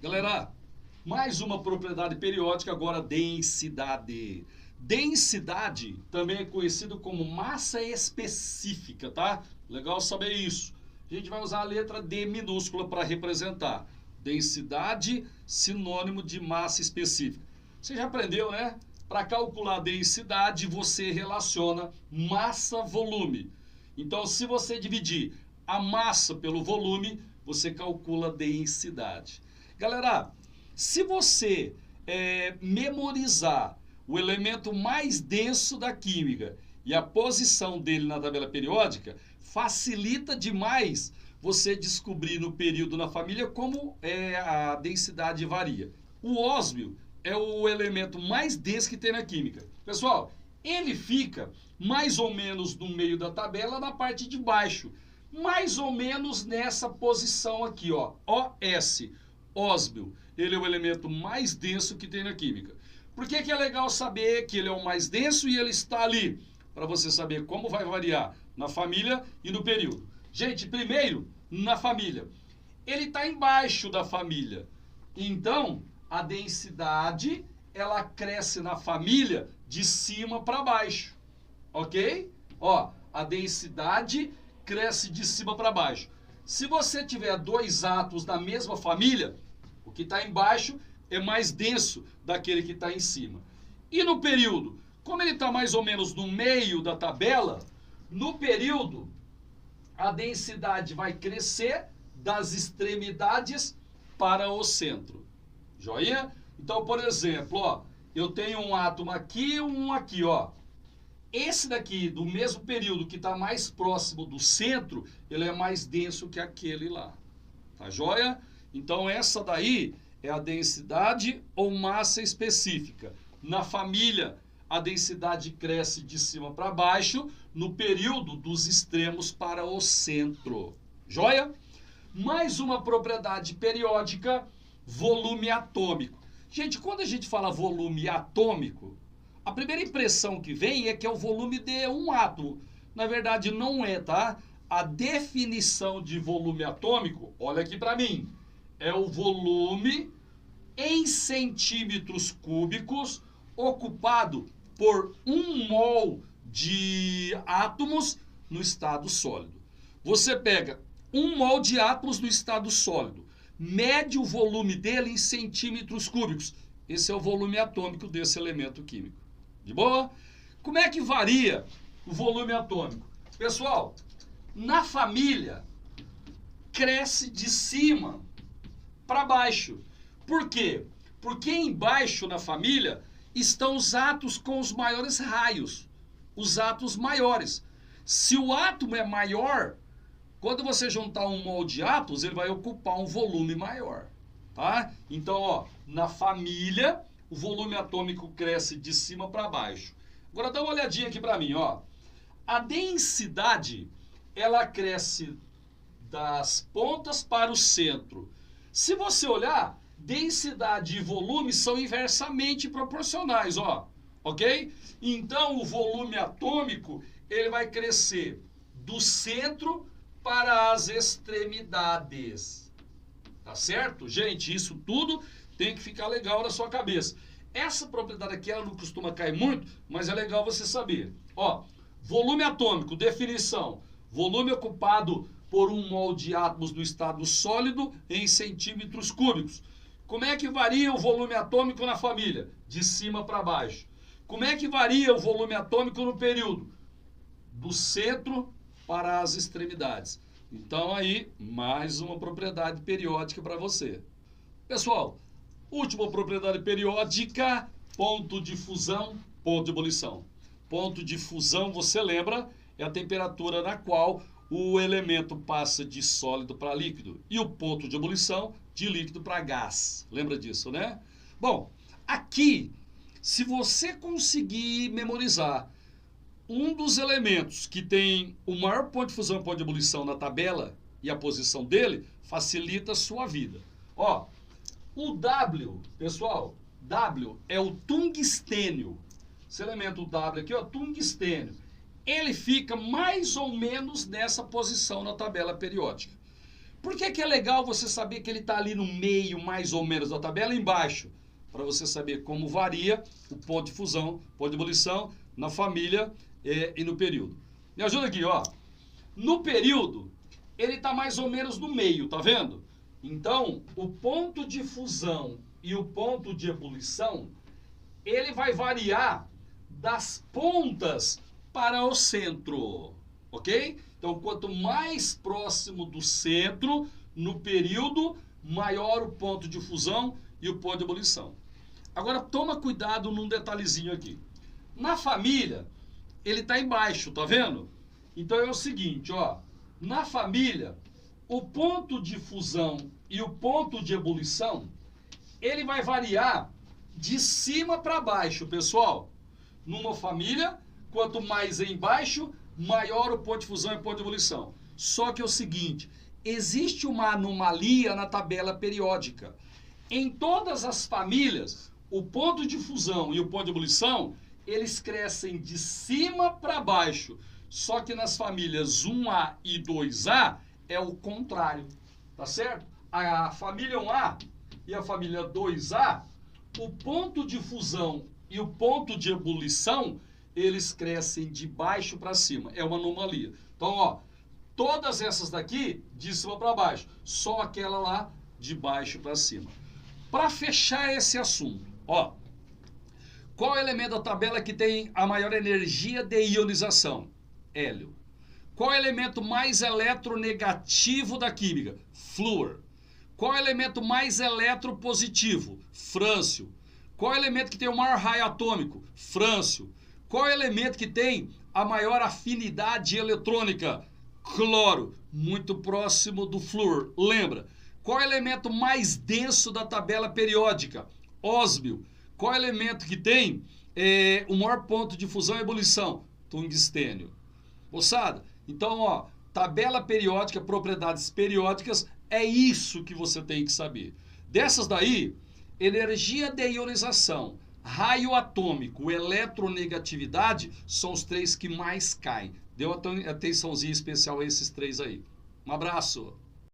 Galera, mais uma propriedade periódica, agora densidade. Densidade também é conhecido como massa específica, tá? Legal saber isso. A gente vai usar a letra D minúscula para representar. Densidade, sinônimo de massa específica. Você já aprendeu, né? Para calcular densidade, você relaciona massa-volume. Então, se você dividir a massa pelo volume, você calcula a densidade. Galera, se você memorizar o elemento mais denso da química e a posição dele na tabela periódica, facilita demais você descobrir no período na família como a densidade varia. O ósmio é o elemento mais denso que tem na química. Pessoal, ele fica mais ou menos no meio da tabela, na parte de baixo. Mais ou menos nessa posição aqui, ó, OS, ósmio. Ele é o elemento mais denso que tem na química. Por que é legal saber que ele é o mais denso e ele está ali? Para você saber como vai variar na família e no período. Gente, primeiro, na família. Ele está embaixo da família. Então, a densidade, ela cresce na família de cima para baixo. Ok? Ó, a densidade cresce de cima para baixo. Se você tiver dois átomos da mesma família, o que está embaixo é mais denso daquele que está em cima. E no período? Como ele está mais ou menos no meio da tabela, no período a densidade vai crescer das extremidades para o centro. Joia? Então, por exemplo, ó, eu tenho um átomo aqui e um aqui, ó. Esse daqui, do mesmo período, que está mais próximo do centro, ele é mais denso que aquele lá. Tá joia? Então, essa daí é a densidade ou massa específica. Na família, a densidade cresce de cima para baixo, no período dos extremos para o centro. Joia? Mais uma propriedade periódica, volume atômico. Gente, quando a gente fala volume atômico, a primeira impressão que vem é que é o volume de um átomo. Na verdade, não é, tá? A definição de volume atômico, olha aqui para mim, é o volume em centímetros cúbicos ocupado por 1 mol de átomos no estado sólido. Você pega 1 mol de átomos no estado sólido, mede o volume dele em centímetros cúbicos. Esse é o volume atômico desse elemento químico. De boa? Como é que varia o volume atômico? Pessoal, na família, cresce de cima para baixo. Por quê? Porque embaixo na família estão os átomos com os maiores raios, os átomos maiores. Se o átomo é maior, quando você juntar 1 mol de átomos, ele vai ocupar um volume maior, tá? Então, ó, na família, o volume atômico cresce de cima para baixo. Agora dá uma olhadinha aqui para mim, ó. A densidade, ela cresce das pontas para o centro. Se você olhar, densidade e volume são inversamente proporcionais, ó, ok? Então, o volume atômico, ele vai crescer do centro para as extremidades. Tá certo? Gente, isso tudo tem que ficar legal na sua cabeça. Essa propriedade aqui, ela não costuma cair muito, mas é legal você saber. Ó, volume atômico, definição. Volume ocupado por 1 mol de átomos do estado sólido em centímetros cúbicos. Como é que varia o volume atômico na família? De cima para baixo. Como é que varia o volume atômico no período? Do centro para as extremidades. Então aí, mais uma propriedade periódica para você. Pessoal, última propriedade periódica, ponto de fusão, ponto de ebulição. Ponto de fusão, você lembra, é a temperatura na qual o elemento passa de sólido para líquido. E o ponto de ebulição, de líquido para gás. Lembra disso, né? Bom, aqui, se você conseguir memorizar um dos elementos que tem o maior ponto de fusão e ponto de ebulição na tabela e a posição dele, facilita a sua vida. Ó, o W, pessoal, W é o tungstênio. Esse elemento W aqui, ó, tungstênio. Ele fica mais ou menos nessa posição na tabela periódica. Por que que é legal você saber que ele está ali no meio, mais ou menos, da tabela embaixo? Para você saber como varia o ponto de fusão, ponto de ebulição na família e no período. Me ajuda aqui, ó. No período, ele está mais ou menos no meio, tá vendo? Então, o ponto de fusão e o ponto de ebulição, ele vai variar das pontas para o centro, ok? Então, quanto mais próximo do centro, no período, maior o ponto de fusão e o ponto de ebulição. Agora, toma cuidado num detalhezinho aqui. Na família, ele está embaixo, tá vendo? Então, é o seguinte, ó. Na família, o ponto de fusão e o ponto de ebulição, ele vai variar de cima para baixo, pessoal. Numa família, quanto mais embaixo, maior o ponto de fusão e o ponto de ebulição. Só que é o seguinte, existe uma anomalia na tabela periódica. Em todas as famílias, o ponto de fusão e o ponto de ebulição, eles crescem de cima para baixo. Só que nas famílias 1A e 2A é o contrário, tá certo? A família 1A e a família 2A, o ponto de fusão e o ponto de ebulição, eles crescem de baixo para cima. É uma anomalia. Então, ó, todas essas daqui de cima para baixo, só aquela lá de baixo para cima. Para fechar esse assunto, ó, qual é o elemento da tabela que tem a maior energia de ionização? Hélio. Qual é o elemento mais eletronegativo da química? Flúor. Qual é o elemento mais eletropositivo? Frâncio. Qual é o elemento que tem o maior raio atômico? Frâncio. Qual é o elemento que tem a maior afinidade eletrônica? Cloro. Muito próximo do flúor. Lembra? Qual é o elemento mais denso da tabela periódica? Ósmio. Qual é o elemento que tem o maior ponto de fusão e ebulição? Tungstênio. Moçada, então, ó, tabela periódica, propriedades periódicas, é isso que você tem que saber. Dessas daí, energia de ionização, raio atômico, eletronegatividade, são os três que mais caem. Deu atençãozinha especial a esses três aí. Um abraço.